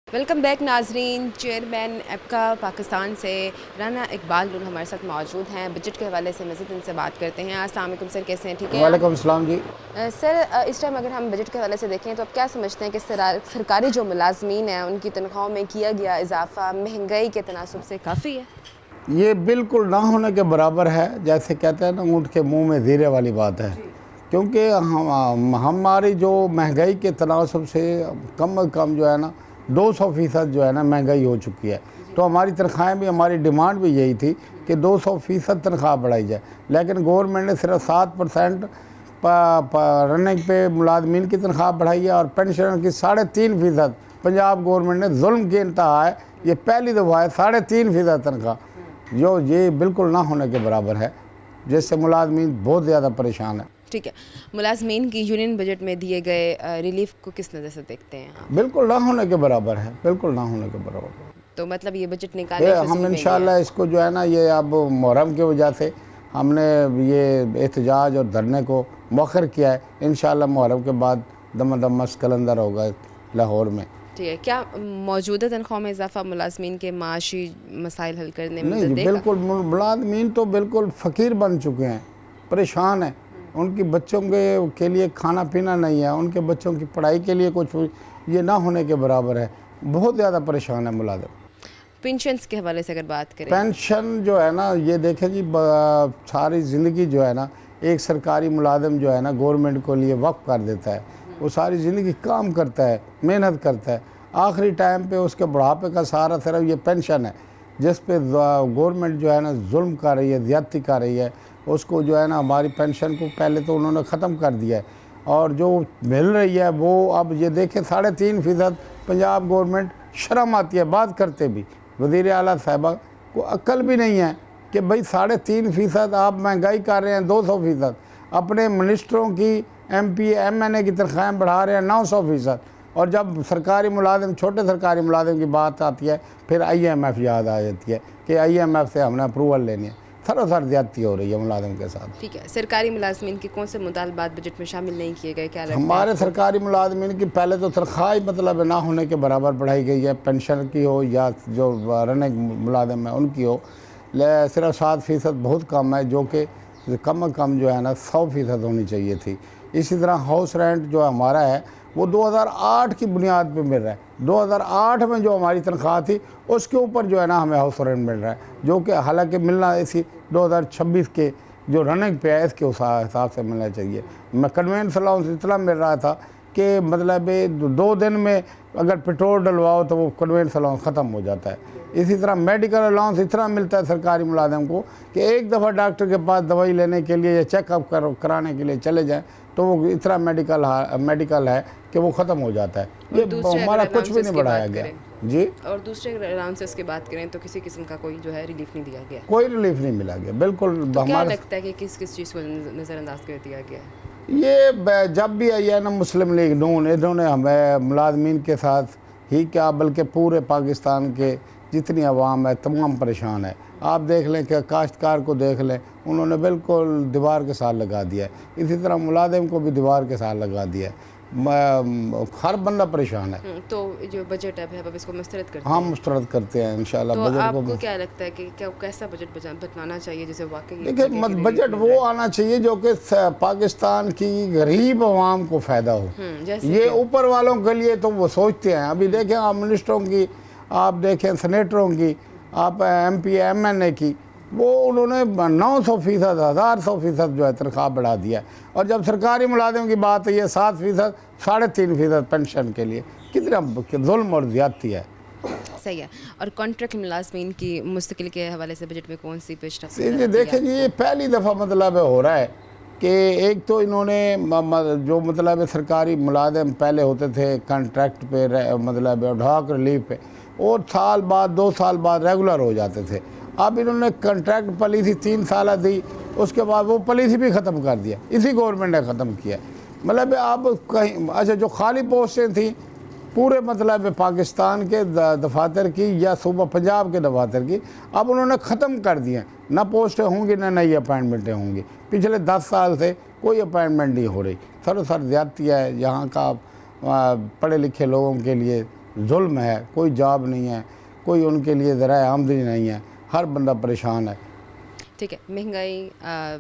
Welcome back ناظرین. چیئرمین ایپکا پاکستان سے رانا اقبال نور ہمارے ساتھ موجود ہیں. بجٹ کے حوالے سے مزید ان سے بات کرتے ہیں. السلام علیکم سر، کیسے ہیں؟ ٹھیک ہے. وعلیکم السلام جی. سر اس ٹائم اگر ہم بجٹ کے حوالے سے دیکھیں تو آپ کیا سمجھتے ہیں کہ سرکاری جو ملازمین ہیں ان کی تنخواہوں میں کیا گیا اضافہ مہنگائی کے تناسب سے کافی ہے؟ یہ بالکل نہ ہونے کے برابر ہے. جیسے کہتے ہیں نا، اونٹ کے منہ میں زیرے والی بات ہے. کیونکہ ہماری جو مہنگائی کے تناسب سے کم از کم جو ہے نا 200% جو ہے نا مہنگائی ہو چکی ہے. تو ہماری تنخواہیں بھی، ہماری ڈیمانڈ بھی یہی تھی کہ 200% تنخواہ بڑھائی جائے. لیکن گورنمنٹ نے صرف 7% رننگ پہ ملازمین کی تنخواہ بڑھائی ہے، اور پینشنر کی 3.5%. پنجاب گورنمنٹ نے ظلم کی انتہا ہے. یہ پہلی دفعہ ہے 3.5% تنخواہ، جو یہ بالکل نہ ہونے کے برابر ہے، جس سے ملازمین بہت زیادہ پریشان ہیں. ٹھیک ہے، ملازمین کی یونین بجٹ میں دیے گئے ریلیف کو کس نظر سے دیکھتے ہیں آپ؟ بالکل نہ ہونے کے برابر ہے، بالکل نہ ہونے کے برابر. تو مطلب یہ بجٹ نکالے ہم انشاءاللہ اس کو جو ہے نا، یہ اب محرم کی وجہ سے ہم نے یہ احتجاج اور دھرنے کو مؤخر کیا ہے. انشاءاللہ محرم کے بعد دم دم مست کلندر ہوگا لاہور میں. ٹھیک ہے. کیا موجودہ تنخواہ میں اضافہ ملازمین کے معاشی مسائل حل کرنے میں نہیں جی، بالکل ملازمین تو بالکل فقیر بن چکے ہیں، پریشان ہیں. ان کی بچوں کے لیے کھانا پینا نہیں ہے، ان کے بچوں کی پڑھائی کے لیے کچھ، یہ نہ ہونے کے برابر ہے. بہت زیادہ پریشان ہے ملازم. پینشنز کے حوالے سے اگر بات کریں، پینشن جو ہے نا، یہ دیکھیں جی، ساری زندگی جو ہے نا ایک سرکاری ملازم جو ہے نا گورنمنٹ کو لیے وقف کر دیتا ہے. وہ ساری زندگی کام کرتا ہے، محنت کرتا ہے. آخری ٹائم پہ اس کے بڑھاپے کا سہارا صرف یہ پینشن ہے، جس پہ گورنمنٹ جو ہے نا ظلم کر رہی ہے، زیادتی کر رہی ہے. اس کو جو ہے نا ہماری پینشن کو پہلے تو انہوں نے ختم کر دیا ہے، اور جو مل رہی ہے وہ اب یہ دیکھیں 3.5%. پنجاب گورنمنٹ شرم آتی ہے بات کرتے بھی. وزیر اعلیٰ صاحبہ کو عقل بھی نہیں ہے کہ بھئی 3.5% آپ مہنگائی کر رہے ہیں 200%. اپنے منسٹروں کی، ایم پی ایم این اے کی تنخواہیں بڑھا رہے ہیں 900%. اور جب سرکاری ملازم، چھوٹے سرکاری ملازم کی بات آتی ہے پھر IMF یاد آ جاتی ہے کہ IMF سے ہم نے اپروول لینی ہے. سراسر زیادتی ہو رہی ہے ملازم کے ساتھ. ٹھیک ہے. سرکاری ملازمین کے کون سے مطالبات بجٹ میں شامل نہیں کیے گئے؟ کیا لگتا ہے ہمارے سرکاری ملازمین کی پہلے تو تنخواہ ہی مطلب نہ ہونے کے برابر بڑھائی گئی ہے. پینشن کی ہو یا جو رننگ ملازم ہے ان کی ہو، صرف 7% بہت کم ہے، جو کہ کم از کم جو ہے نا 100% ہونی چاہیے تھی. اسی طرح ہاؤس رینٹ جو ہمارا ہے وہ 2008 کی بنیاد پہ مل رہا ہے. 2008 میں جو ہماری تنخواہ تھی اس کے اوپر جو ہے نا ہمیں ہاؤس رینٹ مل رہا ہے، جو کہ حالانکہ ملنا اسی 2026 کے جو رننگ پہ ہے اس کے حساب سے ملنا چاہیے. میں کنوینس الاؤنس اتنا مل رہا تھا کہ مطلب 2 دن میں اگر پیٹرول ڈلواؤ تو وہ کنوینس الاؤنس ختم ہو جاتا ہے. اسی طرح میڈیکل الاؤنس اتنا ملتا ہے سرکاری ملازم کو کہ ایک دفعہ ڈاکٹر کے پاس دوائی لینے کے لیے یا چیک اپ کرانے کے لیے چلے جائیں تو وہ اتنا میڈیکل ہے کہ وہ ختم ہو جاتا ہے. یہ ہمارا کچھ بھی نہیں بڑھایا گیا جی. اور دوسرے الاؤنسز کی بات کریں تو کسی قسم کا کوئی جو ہے ریلیف نہیں دیا گیا، کوئی ریلیف نہیں ملا گیا. بالکل. کیا لگتا ہے کہ کس چیز کو نظر انداز کر دیا گیا ہے؟ یہ جب بھی آئی ہے نا مسلم لیگ نون، انہوں نے ہمیں ملازمین کے ساتھ ہی کیا بلکہ پورے پاکستان کے جتنی عوام ہے تمام پریشان ہے. آپ دیکھ لیں کہ کاشتکار کو دیکھ لیں، انہوں نے بالکل دیوار کے ساتھ لگا دیا ہے. اسی طرح ملازم کو بھی دیوار کے ساتھ لگا دیا ہے. ہر بندہ پریشان ہے. تو جو بجٹ ہے اب اس کو مسترد کرتے ہیں؟ ہم مسترد کرتے ہیں انشاءاللہ تو بجٹ آپ کو. کیا لگتا ہے کہ کیسا بجٹ بنانا چاہیے جسے واقعی دیکھیں بجٹ وہ آنا چاہیے جو کہ پاکستان کی غریب عوام کو فائدہ ہو. یہ اوپر والوں کے لیے تو وہ سوچتے ہیں. ابھی دیکھیں آپ منسٹروں کی، آپ دیکھیں سینیٹروں کی، آپ ایم پی ایم این اے کی، وہ انہوں نے 900%، 1000% جو ہے تنخواہ بڑھا دیا ہے. اور جب سرکاری ملازم کی بات ہے یہ 7%، 3.5% پینشن کے لیے کتنا ظلم اور زیادتی ہے. صحیح ہے. اور کانٹریکٹ ملازمین کی مستقل کے حوالے سے بجٹ میں کون سی پیش رفت؟ دیکھیں جی، یہ پہلی دفعہ مطلب ہو رہا ہے کہ ایک تو انہوں نے جو مطلب سرکاری ملازم پہلے ہوتے تھے کانٹریکٹ پہ مطلب ایڈہاک ریلیف پہ، اور سال بعد 2 سال بعد ریگولر ہو جاتے تھے. اب انہوں نے کانٹریکٹ پالیسی 3 سالہ دی، اس کے بعد وہ پالیسی بھی ختم کر دیا، اسی گورنمنٹ نے ختم کیا. مطلب اب کہیں اچھا جو خالی پوسٹیں تھیں پورے مطلب پاکستان کے دفاتر کی یا صوبہ پنجاب کے دفاتر کی، اب انہوں نے ختم کر دیا. نہ پوسٹیں ہوں گی نہ نئی اپائنٹمنٹیں ہوں گی. پچھلے 10 سال سے کوئی اپائنٹمنٹ نہیں ہو رہی. سر زیادتی ہے یہاں کا، پڑھے لکھے لوگوں کے لیے ظلم ہے، کوئی جاب نہیں ہے، کوئی ان کے لیے ذرائع آمدنی نہیں ہے، ہر بندہ پریشان ہے. ٹھیک ہے، مہنگائی،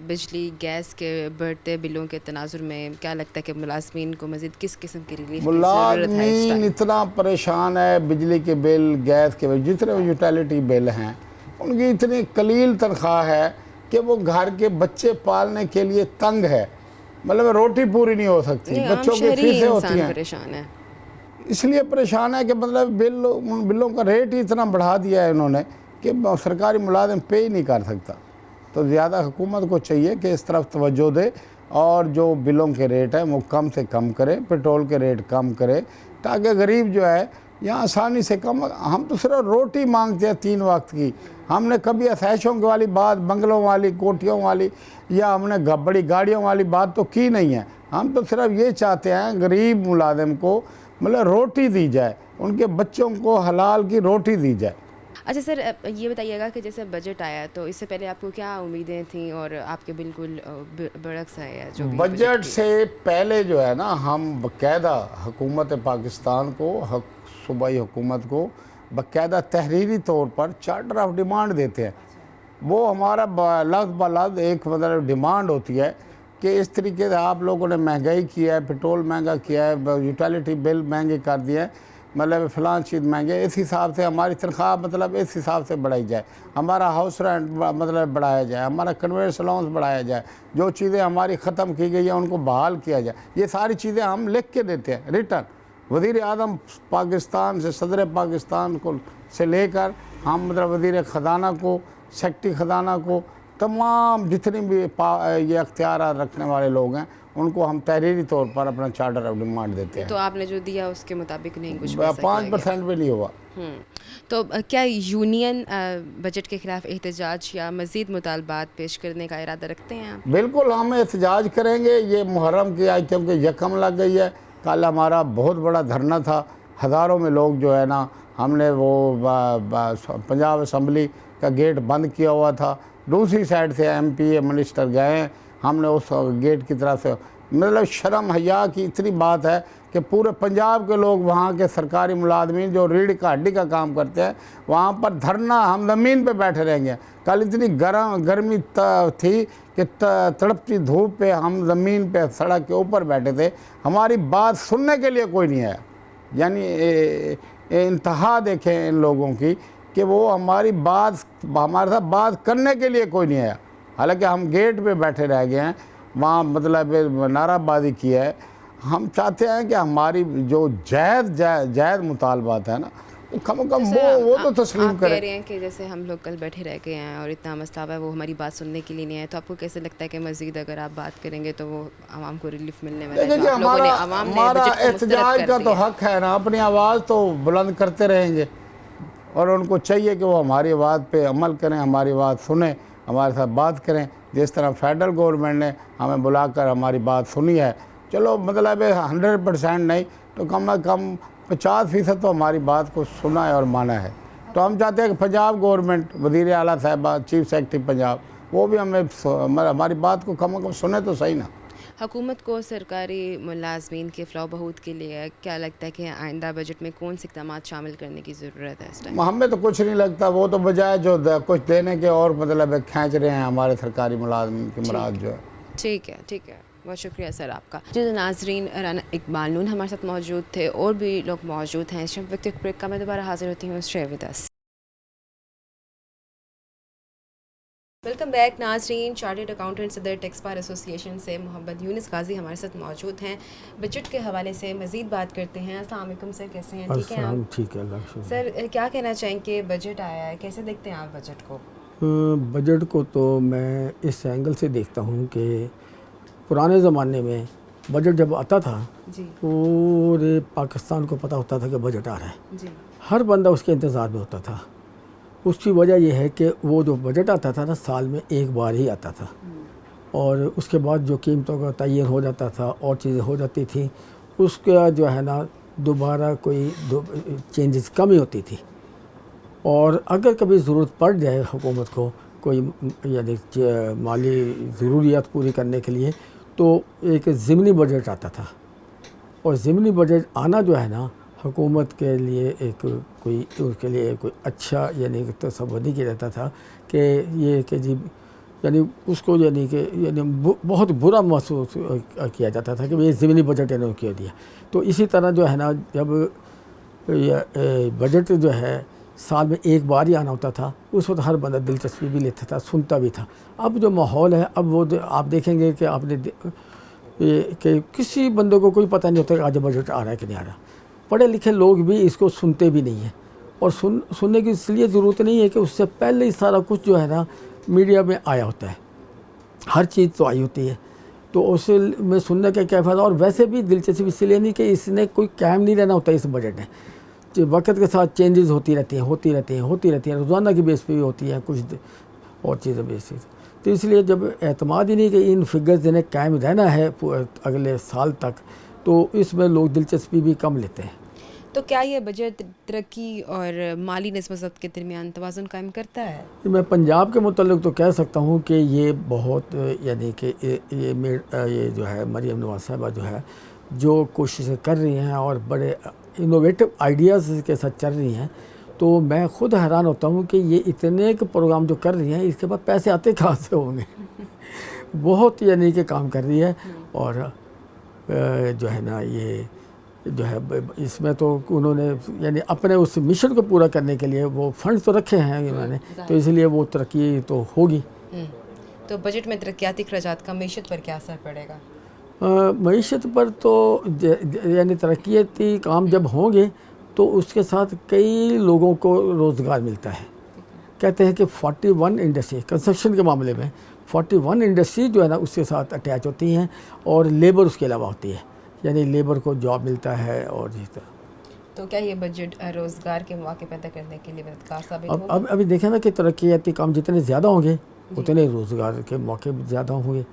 بجلی، گیس کے بڑھتے بلوں کے تناظر میں کیا لگتا ہے کہ ملازمین کو مزید کس قسم کی ریلیف کی ضرورت ہے؟ ملازمین اتنا پریشان ہے، بجلی کے بل، گیس کے بل، جتنے یوٹیلیٹی بل ہیں ان کی اتنی قلیل تنخواہ ہے کہ وہ گھر کے بچے پالنے کے لیے تنگ ہے. مطلب روٹی پوری نہیں ہو سکتی، بچوں کی فیسیں ہوتی ہیں. پریشان ہے اس لیے پریشان ہے کہ مطلب بلوں کا ریٹ ہی اتنا بڑھا دیا ہے انہوں نے کہ سرکاری ملازم پے ہی نہیں کر سکتا. تو زیادہ حکومت کو چاہیے کہ اس طرف توجہ دے اور جو بلوں کے ریٹ ہیں وہ کم سے کم کرے، پیٹرول کے ریٹ کم کرے، تاکہ غریب جو ہے یہاں آسانی سے کم. ہم تو صرف روٹی مانگتے ہیں 3 وقت کی. ہم نے کبھی عیشوں والی بات، بنگلوں والی، کوٹھیوں والی یا ہم نے بڑی گاڑیوں والی بات تو کی نہیں ہے. ہم تو صرف یہ چاہتے ہیں غریب ملازم کو مطلب روٹی دی جائے، ان کے بچوں کو حلال کی روٹی دی جائے. اچھا سر، یہ بتائیے گا کہ جیسے بجٹ آیا تو اس سے پہلے آپ کو کیا امیدیں تھیں اور آپ کے بالکل برعکس ہے جو بجٹ سے پہلے جو ہے نا، ہم باقاعدہ حکومت پاکستان کو، صوبائی حکومت کو باقاعدہ تحریری طور پر چارٹر آف ڈیمانڈ دیتے ہیں. وہ ہمارا لفظ بلفظ ایک مطلب ڈیمانڈ ہوتی ہے کہ اس طریقے سے آپ لوگوں نے مہنگائی کیا ہے، پیٹرول مہنگا کیا ہے، یوٹیلیٹی بل مہنگے کر دیے ہیں، مطلب فلاں چیز مہنگے، اس حساب سے ہماری تنخواہ مطلب اس حساب سے بڑھائی جائے، ہمارا ہاؤس رینٹ مطلب بڑھایا جائے، ہمارا کنوینس الاؤنس بڑھایا جائے، جو چیزیں ہماری ختم کی گئی ہیں ان کو بحال کیا جائے. یہ ساری چیزیں ہم لکھ کے دیتے ہیں ریٹرن. وزیر اعظم پاکستان سے، صدر پاکستان کو سے لے کر ہم مطلب وزیر خزانہ کو، سیکٹری خزانہ کو، تمام جتنی بھی یہ اختیارات رکھنے والے لوگ ہیں ان کو ہم تحریری طور پر اپنا چارٹر آف ڈیمانڈ دیتے ہیں. تو آپ نے جو دیا اس کے مطابق نہیں کچھ 5% بھی نہیں ہوا. تو کیا یونین بجٹ کے خلاف احتجاج یا مزید مطالبات پیش کرنے کا ارادہ رکھتے ہیں آپ؟ بالکل ہم احتجاج کریں گے. یہ محرم کی آج کیونکہ یکم لگ گئی ہے. کل ہمارا بہت بڑا دھرنا تھا، ہزاروں میں لوگ جو ہے نا، ہم نے وہ پنجاب اسمبلی کا گیٹ بند کیا ہوا تھا، دوسری سائڈ سے ایم پی اے منسٹر گئے ہیں، ہم نے اس گیٹ کی طرف سے مطلب شرم حیا کی اتنی بات ہے کہ پورے پنجاب کے لوگ وہاں کے سرکاری ملازمین جو ریڑھ کا ہڈی کا کام کرتے ہیں وہاں پر دھرنا، ہم زمین پہ بیٹھے رہیں گے. کل اتنی گرمی تھی کہ تڑپتی دھوپ پہ ہم زمین پہ سڑک کے اوپر بیٹھے تھے. ہماری بات سننے کے لیے کوئی نہیں آیا. یعنی انتہا دیکھیں ان لوگوں کی کہ وہ ہماری بات، ہمارے ساتھ بات کرنے کے لیے کوئی نہیں آیا. حالانکہ ہم گیٹ پہ بیٹھے رہ گئے ہیں، وہاں مطلب نعرہ بازی کی ہے. ہم چاہتے ہیں کہ ہماری جو جائز مطالبات ہیں نا کم از کم وہ تو تسلیم آپ کریں. کہہ رہے ہیں کہ جیسے ہم لوگ کل بیٹھے رہ گئے ہیں اور اتنا مسئلہ ہے وہ ہماری بات سننے کے لیے نہیں ہے، تو آپ کو کیسے لگتا ہے کہ مزید اگر آپ بات کریں گے تو وہ عوام کو ریلیف ملنے والا ہے؟ ہمارا احتجاج کا تو حق ہے نا، اپنی آواز تو بلند کرتے رہیں گے اور ان کو چاہیے کہ وہ ہماری آواز پہ عمل کریں، ہماری بات سنیں، ہمارے ساتھ بات کریں. جس طرح فیڈرل گورنمنٹ نے ہمیں بلا کر ہماری بات سنی ہے، چلو مطلب 100% نہیں تو کم از کم 50% تو ہماری بات کو سنا ہے اور مانا ہے. تو ہم چاہتے ہیں کہ پنجاب گورنمنٹ، وزیر اعلیٰ صاحبہ، چیف سیکرٹری پنجاب، وہ بھی ہمیں ہماری بات کو کم از کم سنے تو صحیح نا. حکومت کو سرکاری ملازمین کے فلاح و بہبود کے لیے کیا لگتا ہے کہ آئندہ بجٹ میں کون سے اقدامات شامل کرنے کی ضرورت ہے اس ٹائم؟ ہمیں تو کچھ نہیں لگتا. وہ تو بجائے جو کچھ دینے کے اور مطلب کھینچ رہے ہیں ہمارے سرکاری ملازمین کی مراد جو ہے. ٹھیک ہے، ٹھیک ہے، بہت شکریہ سر آپ کا. جو ناظرین، رانا اقبال نون ہمارے ساتھ موجود تھے، اور بھی لوگ موجود ہیں. اس وقت ایک بریک کا میں دوبارہ حاضر ہوتی ہوں. Stay with us. Welcome back ناظرین. چارٹرڈ اکاؤنٹنٹ صدر ٹیکس بار ایسوسی ایشن سے محمد یونس غازی ہمارے ساتھ موجود ہیں. بجٹ کے حوالے سے مزید بات کرتے ہیں. السلام علیکم سر، کیسے ہیں؟ ٹھیک ہیں آپ؟ ٹھیک ہے، اللہ کا شکر. سر کیا کہنا چاہیں کہ بجٹ آیا ہے، کیسے دیکھتے ہیں آپ بجٹ کو؟ بجٹ کو تو میں اس اینگل سے دیکھتا ہوں کہ पुराने ज़माने में बजट जब आता था जी पूरे पाकिस्तान को पता होता था कि बजट आ रहा है, जी हर बंदा उसके इंतज़ार में होता था। उसकी वजह यह है कि वो जो बजट आता था ना साल में एक बार ही आता था, और उसके बाद जो कीमतों का तयन हो जाता था और चीज़ें हो जाती थी, उसका जो है ना दोबारा कोई चेंजेस कम ही होती थी। और अगर कभी ज़रूरत पड़ जाए हुकूमत को कोई यानी माली ज़रूरियात पूरी करने के लिए, तो एक ज़िमनी बजट आता था, और ज़िमनी बजट आना जो है ना हुकूमत के लिए एक कोई उसके लिए कोई अच्छा यानी तसव्वुर नहीं किया जाता था कि ये कि जी यानी उसको यानी कि बहुत बुरा महसूस किया जाता था कि ये ज़िमनी बजट इन्होंने क्यों दिया। तो इसी तरह जो है ना जब बजट जो है साल में एक बार ही आना होता था, उस वक्त हर बंदा दिलचस्पी भी लेता था, सुनता भी था। अब जो माहौल है, अब वो आप देखेंगे कि आपने कि किसी बंदे को कोई पता नहीं होता कि आज बजट आ रहा है कि नहीं आ रहा। पढ़े लिखे लोग भी इसको सुनते भी नहीं हैं, और सुनने की इसलिए ज़रूरत नहीं है कि उससे पहले ही सारा कुछ जो है ना मीडिया में आया होता है, हर चीज़ तो आई होती है, तो उसे में सुनने का क्या फ़ायदा। और वैसे भी दिलचस्पी इसलिए नहीं कि इसने कोई कायम नहीं रहना होता इस बजट में, वक्त के साथ चेंजेस होती रहती हैं, रोज़ाना की बेस पे भी होती हैं कुछ और चीज़ें बेस पे। तो इसलिए जब एतमाद ही नहीं कि इन फिगर्स जिन्हें कायम रहना है अगले साल तक, तो इसमें लोग दिलचस्पी भी कम लेते हैं। तो क्या ये बजट तरक्की और माली नस्बत के दरमियान तवाज़ुन कायम करता है? मैं पंजाब के मुतल्लिक़ तो कह सकता हूँ कि ये बहुत यानी कि ये जो है मरीम नवाज़ साहिबा जो है जो कोशिशें कर रही हैं और बड़े इनोवेटिव आइडियाज़ के साथ चल रही हैं, तो मैं ख़ुद हैरान होता हूँ कि ये इतने के प्रोग्राम जो कर रही हैं, इसके बाद पैसे आते कहाँ से होंगे। बहुत यानी कि काम कर रही है, और जो है ना ये जो है इसमें तो उन्होंने यानी अपने उस मिशन को पूरा करने के लिए वो फंड तो रखे हैं उन्होंने, तो इसलिए वो तरक्की तो होगी। तो बजट में तरक्याती अखराजात का मीशत पर क्या असर पड़ेगा? मईशत पर तो यानी तरक्याती काम जब होंगे तो उसके साथ कई लोगों को रोज़गार मिलता है। कहते हैं कि 41 इंडस्ट्री कंस्ट्रक्शन के मामले में 41 इंडस्ट्री जो है ना उसके साथ अटैच होती हैं, और लेबर उसके अलावा होती है, यानी लेबर को जॉब मिलता है। और इस तरह तो क्या ये बजट रोज़गार के मौके पैदा करने के लिए मददगार साबित होगा? अब अभी देखें ना कि तरक्याती काम जितने ज़्यादा होंगे उतने रोज़गार के मौके भी ज़्यादा होंगे।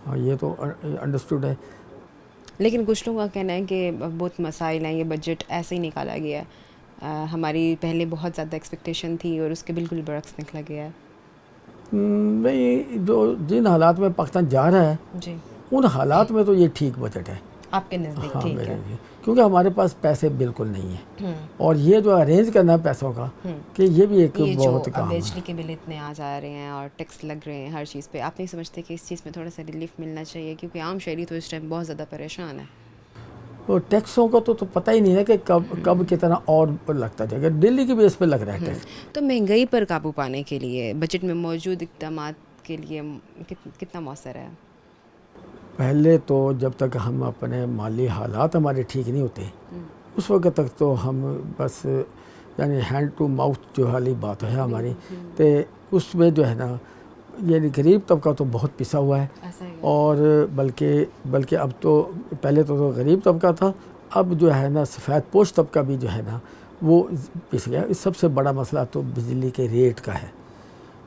हाँ, ये तो अंडरस्टूड है। लेकिन कुछ लोगों का कहना है कि बहुत मसाइल हैं, ये बजट ऐसे ही निकाला गया है, हमारी पहले बहुत ज़्यादा एक्सपेक्टेशन थी और उसके बिल्कुल बरक्स निकला गया है। नहीं, जो जिन हालात में पाकिस्तान जा रहा है जी, उन हालात में तो ये ठीक बजट है आपके नज़दीक? हाँ, ठीक मेरे है, लिए, क्योंकि हमारे पास पैसे बिल्कुल नहीं है, और ये जो अरेंज करना है पैसों का कि ये भी एक ये बहुत जो काम है। बिजली के बिल इतने आ जा रहे हैं और टैक्स लग रहे हैं हर चीज़ पे, आप नहीं समझते कि इस चीज़ में थोड़ा सा रिलीफ मिलना चाहिए? क्योंकि आम शहरी तो इस टाइम बहुत ज़्यादा परेशान है। और टैक्सों का तो पता ही नहीं है कि कब कितना और लगता जाएगा। दिल्ली की बेस पे लग रहा है टैक्स। तो महंगाई पर काबू पाने के लिए बजट में मौजूद इक़दामात के लिए कितना मौसर है? पहले तो जब तक हम अपने माली हालात हमारे ठीक नहीं होते उस वक्त तक तो हम बस यानी हैंड टू माउथ जो वाली बात है हमारी, तो उसमें जो है ना यानी गरीब तबका तो बहुत पिसा हुआ है, और बल्कि अब तो पहले तो गरीब तबका था, अब जो है ना सफ़ेद पोश तबका भी जो है ना वो पिस गया। इस सबसे बड़ा मसला तो बिजली के रेट का है।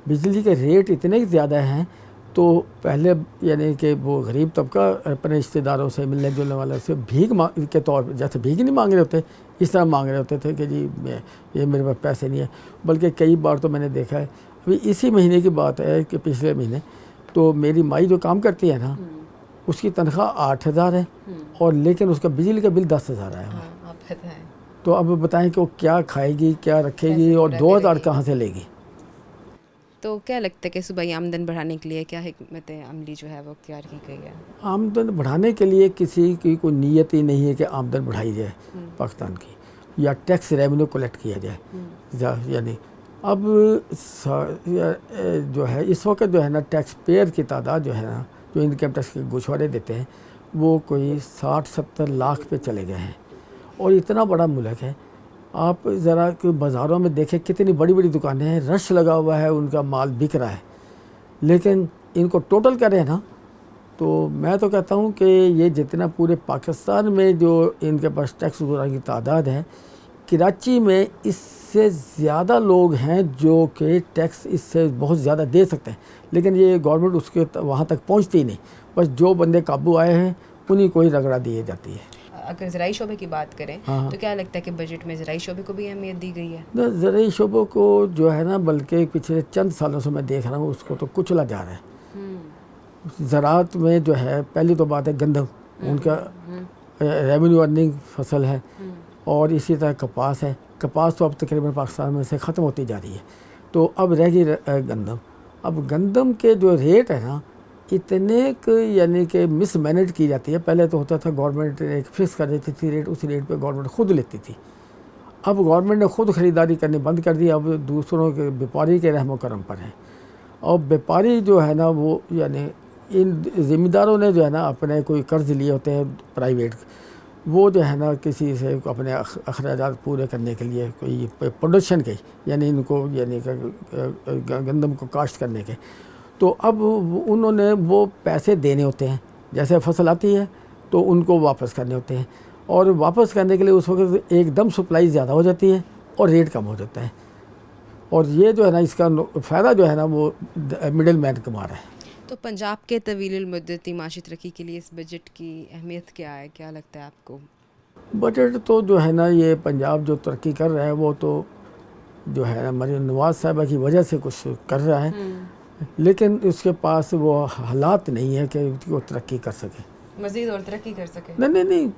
बिजली के रेट इतने ज़्यादा हैं, तो पहले यानी कि वो गरीब तबका अपने रिश्तेदारों से मिलने जुलने वालों से भीख के तौर पर, जैसे भीख नहीं मांग रहे होते इस तरह मांग रहे होते थे कि जी ये मेरे पास पैसे नहीं है। बल्कि कई बार तो मैंने देखा है, अभी इसी महीने की बात है कि पिछले महीने तो मेरी माई जो काम करती है ना उसकी तनख्वाह 8,000 है, और लेकिन उसका बिजली का बिल 10,000 आया। आप बताएं। तो अब बताएं कि वो क्या खाएगी, क्या रखेगी, और 2,000 कहाँ से लेगी। तो क्या लगता है कि सूबाई आमदन बढ़ाने के लिए क्या हिकमत अमली जो है वो इख्तियार की गई है? आमदन बढ़ाने के लिए किसी की कोई नीयत ही नहीं है कि आमदन बढ़ाई जाए पाकिस्तान की, या टैक्स रेवेन्यू कलेक्ट किया जाए। यानी अब जो है इस वक्त जो है ना टैक्स पेयर की तादाद जो है ना जो इनकम टैक्स के गोशवारे देते हैं वो कोई 60-70 लाख पे चले गए हैं, और इतना बड़ा मुल्क है। आप ज़रा बाज़ारों में देखें कितनी बड़ी बड़ी दुकानें हैं, रश लगा हुआ है, उनका माल बिक रहा है, लेकिन इनको टोटल करें ना تو میں تو کہتا ہوں کہ یہ جتنا پورے پاکستان میں جو ان کے پاس ٹیکس وغیرہ کی تعداد ہے، کراچی میں اس سے زیادہ لوگ ہیں جو کہ ٹیکس اس سے بہت زیادہ دے سکتے ہیں، لیکن یہ گورنمنٹ اس کے وہاں تک پہنچتی ہی نہیں. بس جو بندے قابو آئے ہیں انہیں کو ہی رگڑا دیے جاتی ہے. اگر زرعی شعبے کی بات کریں تو کیا لگتا ہے کہ بجٹ میں زرعی شعبے کو بھی اہمیت دی گئی ہے؟ زرعی شعبوں کو جو ہے نا، بلکہ پچھلے چند سالوں سے میں دیکھ رہا ہوں اس کو تو کچلا جا رہا ہے. زراعت میں جو ہے پہلی تو بات ہے گندم، ان کا ریونیو ارننگ فصل ہے، اور اسی طرح کپاس ہے. کپاس تو اب تقریباً پاکستان میں سے ختم ہوتی جا رہی ہے، تو اب رہ گئی گندم. اب گندم کے جو ریٹ ہے نا، اتنے یعنی کہ مس مینیج کی جاتی ہے. پہلے تو ہوتا تھا گورنمنٹ ایک فکس کر دیتی تھی ریٹ، اس ریٹ پہ گورنمنٹ خود لیتی تھی. اب گورنمنٹ نے خود خریداری کرنی بند کر دی، اب دوسروں کے بیپاری کے رحم و کرم پر ہے. اور بیپاری جو ہے نا وہ یعنی ان ذمہ داروں نے جو ہے نا اپنے کوئی قرض لیے ہوتے ہیں پرائیویٹ، وہ جو ہے نا کسی سے اپنے اخراجات پورے کرنے کے لیے کوئی پروڈکشن کے، یعنی ان کو یعنی گندم کو کاشت کرنے کے، تو اب انہوں نے وہ پیسے دینے ہوتے ہیں. جیسے فصل آتی ہے تو ان کو واپس کرنے ہوتے ہیں، اور واپس کرنے کے لیے اس وقت ایک دم سپلائی زیادہ ہو جاتی ہے اور ریٹ کم ہو جاتا ہے. اور یہ جو ہے نا اس کا فائدہ جو ہے نا وہ مڈل مین کما رہا ہے. تو پنجاب کے طویل المدتی معاشی ترقی کے لیے اس بجٹ کی اہمیت کیا ہے؟ کیا لگتا ہے آپ کو؟ بجٹ تو جو ہے نا یہ پنجاب جو ترقی کر رہا ہے وہ تو جو ہے نا مریم نواز صاحبہ کی وجہ سے کچھ کر رہا ہے، لیکن اس کے پاس وہ حالات نہیں ہے کہ وہ ترقی کر سکے، مزید اور ترقی کر سکے. نہیں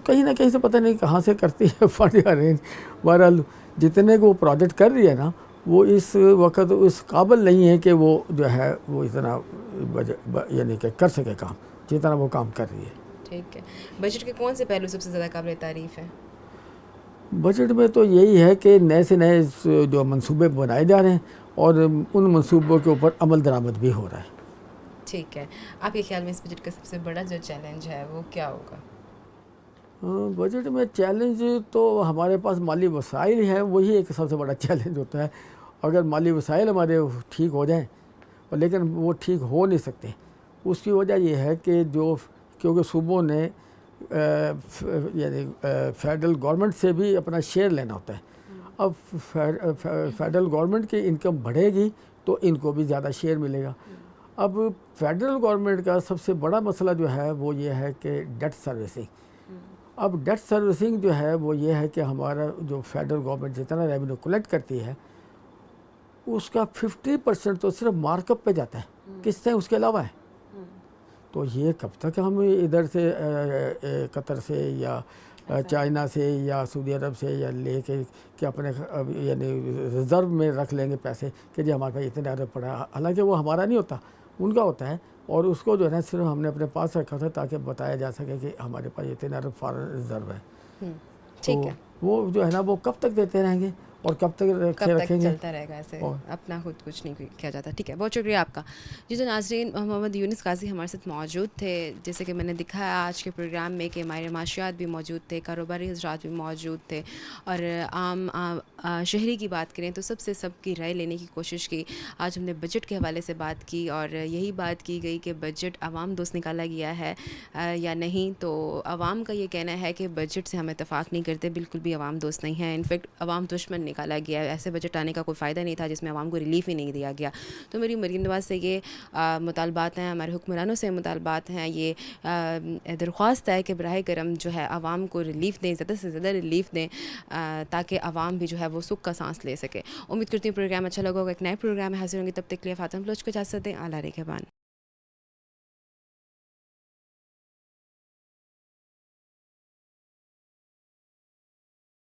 کہیں نہ کہیں سے پتہ نہیں کہاں سے کرتی ہے فنڈ ارینج. بہرحال جتنے کو وہ پروجیکٹ کر رہی ہے نا، وہ اس وقت اس قابل نہیں ہے کہ وہ جو ہے وہ اتنا یعنی کہ کر سکے کام جتنا وہ کام کر رہی ہے. ٹھیک ہے. بجٹ کے کون سے پہلو سب سے زیادہ قابل تعریف ہیں؟ بجٹ میں تو یہی ہے کہ نئے سے نئے جو منصوبے بنائے جا رہے ہیں اور ان منصوبوں کے اوپر عمل درآمد بھی ہو رہا ہے. ٹھیک ہے. آپ کے خیال میں اس بجٹ کا سب سے بڑا جو چیلنج ہے وہ کیا ہوگا؟ بجٹ میں چیلنج تو ہمارے پاس مالی وسائل ہیں، وہی ایک سب سے بڑا چیلنج ہوتا ہے. اگر مالی وسائل ہمارے ٹھیک ہو جائیں، لیکن وہ ٹھیک ہو نہیں سکتے. اس کی وجہ یہ ہے کہ کیونکہ صوبوں نے یعنی فیڈرل گورنمنٹ سے بھی اپنا شیئر لینا ہوتا ہے. اب فیڈرل گورنمنٹ کی انکم بڑھے گی تو ان کو بھی زیادہ شیئر ملے گا. اب فیڈرل گورنمنٹ کا سب سے بڑا مسئلہ جو ہے وہ یہ ہے کہ ڈیٹ سروسنگ. اب ڈیٹ سروسنگ جو ہے وہ یہ ہے کہ ہمارا جو فیڈرل گورنمنٹ جتنا ریونیو کلیکٹ کرتی ہے اس کا 50% تو صرف مارک اپ پہ جاتا ہے، قسطیں اس کے علاوہ ہے. تو یہ کب تک ہم ادھر سے قطر سے یا چائنا سے یا سعودی عرب سے یا لے کے کہ اپنے یعنی ریزرو میں رکھ لیں گے پیسے کہ جی ہمارے پاس اتنے ارب پڑا ہے، حالانکہ وہ ہمارا نہیں ہوتا، ان کا ہوتا ہے. اور اس کو جو ہے نا صرف ہم نے اپنے پاس رکھا تھا تاکہ بتایا جا سکے کہ ہمارے پاس اتنے ارب فارن ریزرو ہے. ٹھیک ہے. وہ جو ہے نا وہ کب تک دیتے رہیں گے اور کب تک رکھیں گے؟ چلتا رہے گا ایسے، اپنا خود کچھ نہیں کیا جاتا. ٹھیک ہے، بہت شکریہ آپ کا. جی تو ناظرین، محمد یونس قاضی ہمارے ساتھ موجود تھے. جیسے کہ میں نے دکھایا آج کے پروگرام میں کہ ماہر معاشیات بھی موجود تھے، کاروباری حضرات بھی موجود تھے، اور عام شہری کی بات کریں تو سب کی رائے لینے کی کوشش کی. آج ہم نے بجٹ کے حوالے سے بات کی اور یہی بات کی گئی کہ بجٹ عوام دوست نکالا گیا ہے یا نہیں. تو عوام کا یہ کہنا ہے کہ بجٹ سے ہم اتفاق نہیں کرتے، بالکل بھی عوام دوست نہیں ہے. انفیکٹ عوام دشمن نکالا گیا. ایسے بجٹ آنے کا کوئی فائدہ نہیں تھا جس میں عوام کو ریلیف ہی نہیں دیا گیا. تو میری مریم نواز سے یہ مطالبات ہیں، ہمارے حکمرانوں سے مطالبات ہیں، یہ درخواست ہے کہ براہ کرم جو ہے عوام کو ریلیف دیں، زیادہ سے زیادہ ریلیف دیں تاکہ عوام بھی جو ہے وہ سکھ کا سانس لے سکے. امید کرتی ہوں پروگرام اچھا لگا ہوگا. ایک نئے پروگرام میں حاضر ہوں گی، تب تک کے لیے فاطمہ بلوچ کو اجازت دیں. اعلیٰ رہے.